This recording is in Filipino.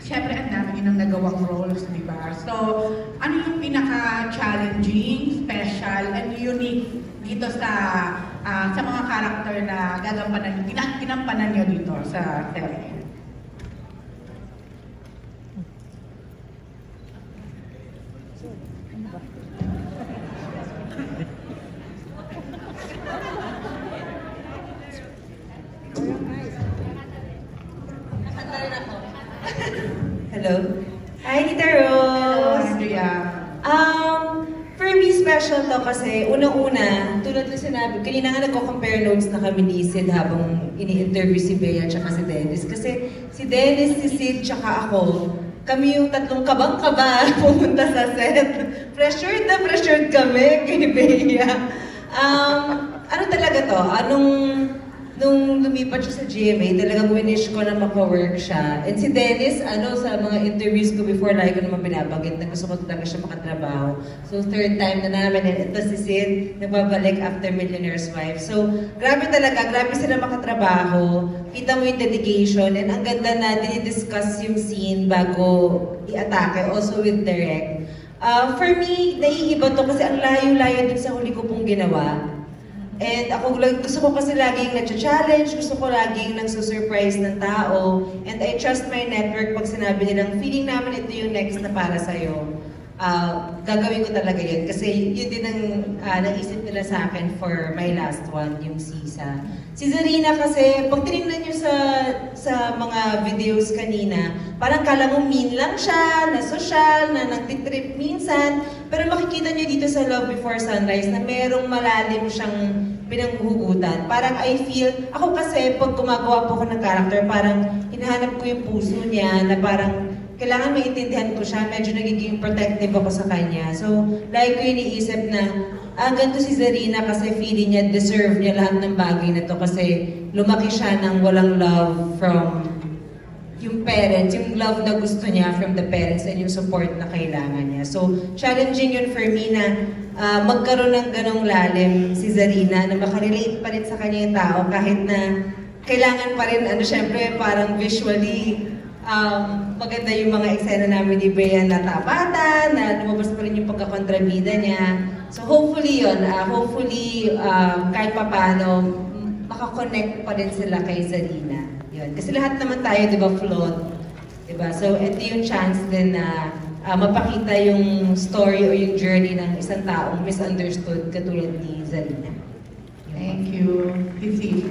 Siyempre, ang dami nilang nagawang roles, di ba? So, ano yung pinaka-challenging, special, and unique dito sa mga character na gagampanan, ginampanan nyo dito sa serye? Hello. Hi, Tita Rose. Andrea. For me, special to kasi unang-una, tulad ng sinabi, kanina nga nagko-compare notes na kami ni Sid habang ini-interview si Bea at si Dennis. Kasi si Dennis, si Sid, tsaka ako, kami yung tatlong kabang-kaba pumunta sa set. Pressured na pressured kami kay Bea. Ano talaga to? Nung lumipat siya sa GMA, talagang winish ko na maka-work siya. And si Dennis, sa mga interviews ko before, lagi ko naman binabanggit na gusto ko talaga siya makatrabaho. So, third time na namin, and ito si Sid, nagbabalik after Millionaire's Wife. So, grabe talaga, grabe sila makatrabaho. Kita mo yung dedication, and ang ganda na dinidiscuss yung scene bago i-atake, also with direct. For me, naiiba to kasi ang layo-layo dun sa huli ko pong ginawa. And ako, gusto ko kasi laging nag-challenge, gusto ko laging nagsusurprise ng tao. And I trust my network pag sinabi nilang, feeling namin ito yung next na para sa'yo. Gagawin ko talaga yun. Kasi yun din ang naisip nila sa akin for my last one, yung Sisa. Si Zarina kasi, pag tinignan nyo sa mga videos kanina, parang kala mo mean lang siya, na social, na nagtitrip minsan. Pero makikita nyo dito sa Love Before Sunrise na merong malalim siyang pinanghuhugutan. Parang I feel, ako kasi pag gumagawa po ako ng character, parang hinahanap ko yung puso niya na parang kailangan maintindihan ko siya, medyo nagiging protective ako sa kanya. So, like ko iniisip na, ganito si Zarina kasi feeling niya, deserve niya lahat ng bagay na to kasi lumaki siya ng walang love from yung parents, yung love na gusto niya from the parents and yung support na kailangan niya. So, challenging yun for me na magkaroon ng ganong lalim si Zarina na makarelate pa rin sa kanya yung tao kahit na kailangan pa rin, syempre parang visually maganda yung mga eksena namin ni Bea na tapatan, na lumabas pa rin yung pagkakontrabida niya. So hopefully yun, kahit papano, makakonect pa rin sila kay Zarina. Yun. Kasi lahat naman tayo, di ba, flawed. Di ba? So ito yung chance din na mapakita yung story o yung journey ng isang taong misunderstood katulad ni Zarina. Thank you. Easy.